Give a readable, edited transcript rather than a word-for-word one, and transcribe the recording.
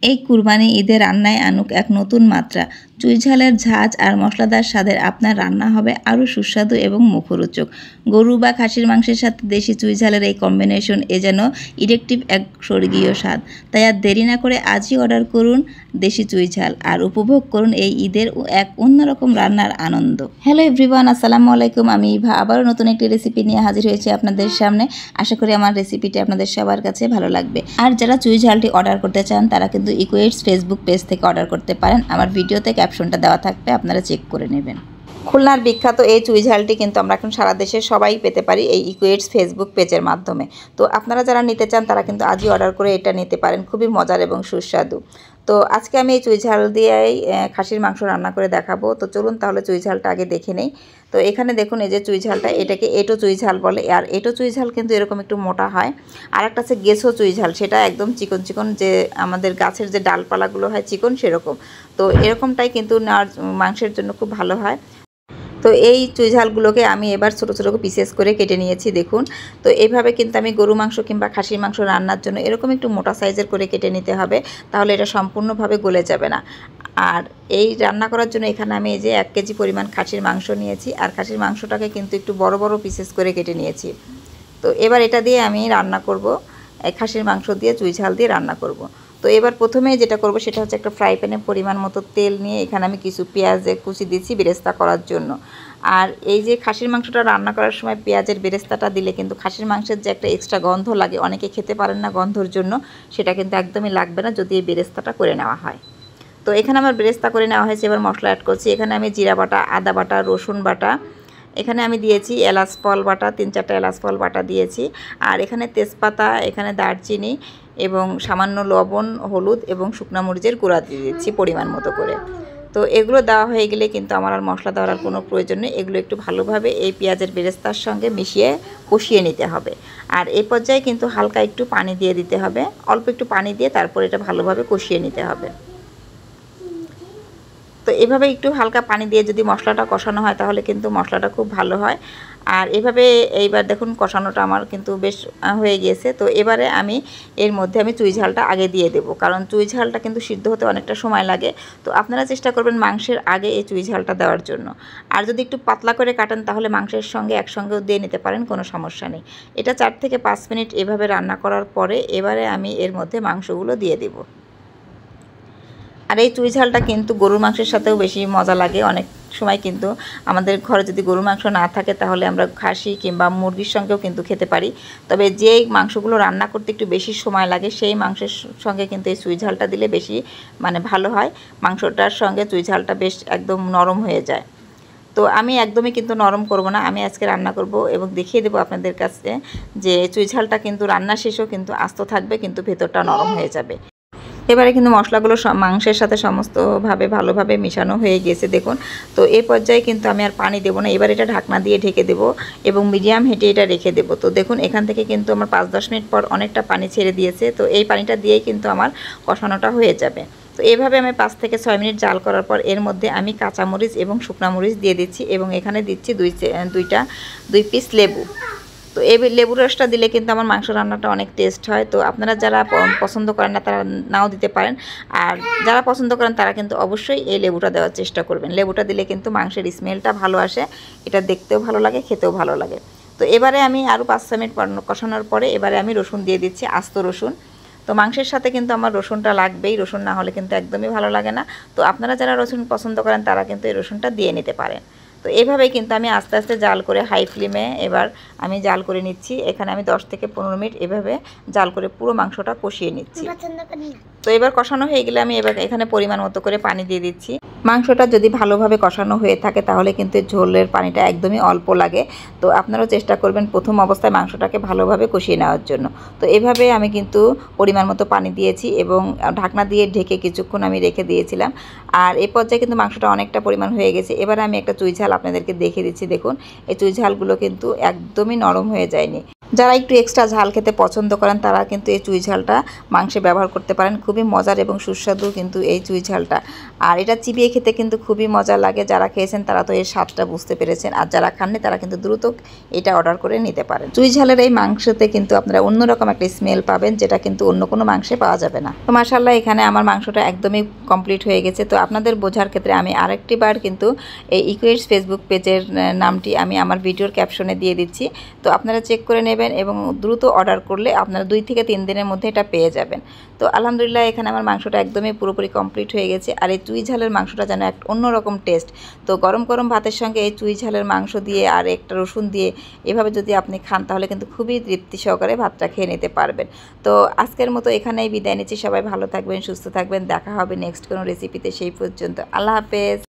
এই কুরবানি ঈদে রান্নায় আনুক এক নতুন মাত্রা। চুইঝালের ঝাঁজ আর মশলাদার স্বাদের আপনার রান্না হবে আরও সুস্বাদু এবং মুখরোচক। গরু বা খাসির মাংসের সাথে দেশি চুইঝালের এই কম্বিনেশন যেন ইডেকটিভ এক স্বর্গীয় স্বাদ। তাই আর দেরি না করে আজই অর্ডার করুন দেশি চুইঝাল আর উপভোগ করুন এই ঈদের এক অন্যরকম রান্নার আনন্দ। হ্যালো এভরিওয়ান, আসসালামু আলাইকুম। আমি ইভা আবারও নতুন একটি রেসিপি নিয়ে হাজির হয়েছি আপনাদের সামনে। আশা করি আমার রেসিপিটি আপনাদের সবার কাছে ভালো লাগবে। আর যারা চুইঝালটি অর্ডার করতে চান তারা কিন্তু ইকুয়েটস ফেসবুক পেজ থেকে অর্ডার করতে পারেন। আমার ভিডিওতে ক্যাপশনটা দেওয়া থাকবে, আপনারা চেক করে নেবেন। খুলনার বিখ্যাত এই চুইঝালটি কিন্তু আমরা এখন সারা দেশে সবাই পেতে পারি এই ইকুয়েটস ফেসবুক পেজের মাধ্যমে। তো আপনারা যারা নিতে চান তারা কিন্তু আজই অর্ডার করে এটা নিতে পারেন, খুবই মজার এবং সুস্বাদু। তো আজকে আমি এই চুইঝাল দিয়েই খাসির মাংস রান্না করে দেখাবো। তো চলুন তাহলে চুইঝালটা আগে দেখে নেই। তো এখানে দেখুন এই যে চুইঝালটা, এটাকে এঁটো চুইঝাল বলে। আর এঁটো চুইঝাল কিন্তু এরকম একটু মোটা হয়। আর একটা আছে গেছো চুইঝাল, সেটা একদম চিকন চিকন, যে আমাদের গাছের যে ডালপালাগুলো হয় চিকন সেরকম। তো এরকমটাই কিন্তু মাংসের জন্য খুব ভালো হয়। তো এই চুইঝালগুলোকে আমি এবার ছোটো ছোটো পিসেস করে কেটে নিয়েছি দেখুন। তো এইভাবে কিন্তু আমি গরু মাংস কিংবা খাসির মাংস রান্নার জন্য এরকম একটু মোটা সাইজের করে কেটে নিতে হবে, তাহলে এটা সম্পূর্ণভাবে গলে যাবে না। আর এই রান্না করার জন্য এখানে আমি এই যে 1 কেজি পরিমাণ খাসির মাংস নিয়েছি। আর খাসির মাংসটাকে কিন্তু একটু বড় বড় পিসেস করে কেটে নিয়েছি। তো এবার এটা দিয়ে আমি রান্না করব, খাসির মাংস দিয়ে চুইঝাল দিয়ে রান্না করব। তো এবার প্রথমেই যেটা করব সেটা হচ্ছে একটা ফ্রাই প্যানে পরিমাণ মতো তেল নিয়ে এখানে আমি কিছু পেঁয়াজে কুচি দিচ্ছি বেরেস্তা করার জন্য। আর এই যে খাসির মাংসটা রান্না করার সময় পেঁয়াজের বেরেস্তাটা দিলে কিন্তু খাসির মাংসের যে একটা এক্সট্রা গন্ধ লাগে, অনেকে খেতে পারেন না গন্ধর জন্য, সেটা কিন্তু একদমই লাগবে না যদি এই বেরেস্তাটা করে নেওয়া হয়। তো এখানে আমার বেরেস্তা করে নেওয়া হয়েছে। এবার মশলা অ্যাড করছি। এখানে আমি জিরা বাটা, আদা বাটা, রসুন বাটা, এখানে আমি দিয়েছি এলাচ ফল বাটা, 3-4টা এলাচ ফল বাটা দিয়েছি। আর এখানে তেজপাতা, এখানে দারচিনি এবং সামান্য লবণ, হলুদ এবং শুকনা মরিচের গুঁড়া দিয়ে দিচ্ছি পরিমাণ মতো করে। তো এগুলো দেওয়া হয়ে গেলে কিন্তু আমার আর মশলা দেওয়ার কোনো প্রয়োজন নেই। এগুলো একটু ভালোভাবে এই পেঁয়াজের বেরেস্তার সঙ্গে মিশিয়ে কষিয়ে নিতে হবে। আর এই পর্যায়ে কিন্তু হালকা একটু পানি দিয়ে দিতে হবে, অল্প একটু পানি দিয়ে তারপর এটা ভালোভাবে কষিয়ে নিতে হবে। তো এভাবে একটু হালকা পানি দিয়ে যদি মশলাটা কষানো হয় তাহলে কিন্তু মশলাটা খুব ভালো হয়। আর এভাবে এইবার দেখুন কষানোটা আমার কিন্তু বেশ হয়ে গিয়েছে। তো এবারে আমি এর মধ্যে আমি চুইঝালটা আগে দিয়ে দেব, কারণ চুইঝালটা কিন্তু সিদ্ধ হতে অনেকটা সময় লাগে। তো আপনারা চেষ্টা করবেন মাংসের আগে এই চুইঝালটা দেওয়ার জন্য। আর যদি একটু পাতলা করে কাটেন তাহলে মাংসের সঙ্গে একসঙ্গেও দিয়ে নিতে পারেন, কোনো সমস্যা নেই। এটা 4 থেকে 5 মিনিট এভাবে রান্না করার পরে এবারে আমি এর মধ্যে মাংসগুলো দিয়ে দেব। আর এই চুইঝালটা কিন্তু গরুর মাংসের সাথেও বেশি মজা লাগে। অনেক সময় কিন্তু আমাদের ঘরে যদি গরুর মাংস না থাকে তাহলে আমরা খাসি কিংবা মুরগির সঙ্গেও কিন্তু খেতে পারি। তবে যে মাংসগুলো রান্না করতে একটু বেশি সময় লাগে সেই মাংসের সঙ্গে কিন্তু এই চুইঝালটা দিলে বেশি ভালো হয়। মাংসটার সঙ্গে চুইঝালটা বেশ একদম নরম হয়ে যায়। তো আমি একদমই কিন্তু নরম করব না, আমি আজকে রান্না করব এবং দেখিয়ে দেবো আপনাদের কাছে যে চুইঝালটা কিন্তু রান্না শেষেও কিন্তু আস্ত থাকবে, কিন্তু ভেতরটা নরম হয়ে যাবে। এবারে কিন্তু মশলাগুলো মাংসের সাথে সমস্তভাবে ভালোভাবে মিশানো হয়ে গিয়েছে দেখুন। তো এই পর্যায়ে কিন্তু আমি আর পানি দেবো না, এবার এটা ঢাকনা দিয়ে ঢেকে দেবো এবং মিডিয়াম হিটে এটা রেখে দেবো। তো দেখুন এখান থেকে কিন্তু আমার 5-10 মিনিট পর অনেকটা পানি ছেড়ে দিয়েছে। তো এই পানিটা দিয়েই কিন্তু আমার কষানোটা হয়ে যাবে। তো এভাবে আমি 5 থেকে 6 মিনিট জাল করার পর এর মধ্যে আমি কাঁচামরিচ এবং শুকনা মরিচ দিয়ে দিচ্ছি এবং এখানে দিচ্ছি 2 পিস লেবু। তো এই লেবুর রসটা দিলে কিন্তু আমার মাংস রান্নাটা অনেক টেস্ট হয়। তো আপনারা যারা পছন্দ করেন না তারা নাও দিতে পারেন, আর যারা পছন্দ করেন তারা কিন্তু অবশ্যই এই লেবুটা দেওয়ার চেষ্টা করবেন। লেবুটা দিলে কিন্তু মাংসের স্মেলটা ভালো আসে, এটা দেখতেও ভালো লাগে, খেতেও ভালো লাগে। তো এবারে আমি আরও 5-6 মিনিট কষানোর পরে এবারে আমি রসুন দিয়ে দিচ্ছি, আস্ত রসুন। তো মাংসের সাথে কিন্তু আমার রসুনটা লাগবেই, রসুন না হলে কিন্তু একদমই ভালো লাগে না। তো আপনারা যারা রসুন পছন্দ করেন তারা কিন্তু এই রসুনটা দিয়ে নিতে পারেন। তো এভাবেই কিন্তু আমি আস্তে আস্তে জাল করে হাই ফ্লেমে এবার আমি জাল করে নিচ্ছি। এখানে আমি 10 থেকে 15 মিনিট এভাবে জাল করে পুরো মাংসটা কষিয়ে নিচ্ছি। তো এবার কষানো হয়ে গেলে আমি এবার এখানে পরিমাণ মতো করে পানি দিয়ে দিচ্ছি। মাংসটা যদি ভালোভাবে কষানো হয়ে থাকে তাহলে কিন্তু ঝোলের পানিটা একদমই অল্প লাগে। তো আপনারাও চেষ্টা করবেন প্রথম অবস্থায় মাংসটাকে ভালোভাবে কষিয়ে নেওয়ার জন্য। তো এভাবে আমি কিন্তু পরিমাণ মতো পানি দিয়েছি এবং ঢাকনা দিয়ে ঢেকে কিছুক্ষণ আমি রেখে দিয়েছিলাম। আর এই পর্যায়ে কিন্তু মাংসটা অনেকটা পরিমাণ হয়ে গেছে। এবার আমি একটা চুইঝাল আপনাদেরকে দেখিয়ে দিচ্ছি দেখুন। এই চুইঝালগুলো কিন্তু একদমই নরম হয়ে যায়নি। যারা একটু এক্সট্রা ঝাল খেতে পছন্দ করেন তারা কিন্তু এই চুই ঝালটা মাংসে ব্যবহার করতে পারেন। খুবই মজার এবং সুস্বাদু কিন্তু এই চুই ঝালটা। আর এটা চিবিয়ে খেতে কিন্তু খুবই মজা লাগে। যারা খেয়েছেন তারা তো এর স্বাদটা বুঝতে পেরেছেন, আর যারা খাননি তারা কিন্তু দ্রুত এটা অর্ডার করে নিতে পারেন। চুই ঝালের এই মাংসতে কিন্তু আপনারা অন্যরকম একটা স্মেল পাবেন, যেটা কিন্তু অন্য কোনো মাংসে পাওয়া যাবে না। তো মাশাআল্লাহ এখানে আমার মাংসটা একদমই কমপ্লিট হয়ে গেছে। তো আপনাদের বোঝার ক্ষেত্রে আমি আরেকটি বার কিন্তু এই ইকুইটস ফেসবুক পেজের নামটি আমি আমার ভিডিওর ক্যাপশনে দিয়ে দিচ্ছি। তো আপনারা চেক করে নেবেন এবং দ্রুত অর্ডার করলে আপনারা 2 থেকে 3 দিনের মধ্যে এটা পেয়ে যাবেন। তো আলহামদুলিল্লাহ এখানে আমার মাংসটা একদমই পুরোপুরি কমপ্লিট হয়ে গেছে। আর এই চুই ঝালের মাংসটা যেন এক অন্যরকম টেস্ট। তো গরম গরম ভাতের সঙ্গে এই চুই ঝালের মাংস দিয়ে আর একটা রসুন দিয়ে এভাবে যদি আপনি খান তাহলে কিন্তু খুবই তৃপ্তি সহকারে ভাতটা খেয়ে নিতে পারবেন। তো আজকের মতো এখানেই বিদায় নিচ্ছি। সবাই ভালো থাকবেন, সুস্থ থাকবেন। দেখা হবে নেক্সট কোনো রেসিপিতে। সেই পর্যন্ত আল্লাহ হাফেজ।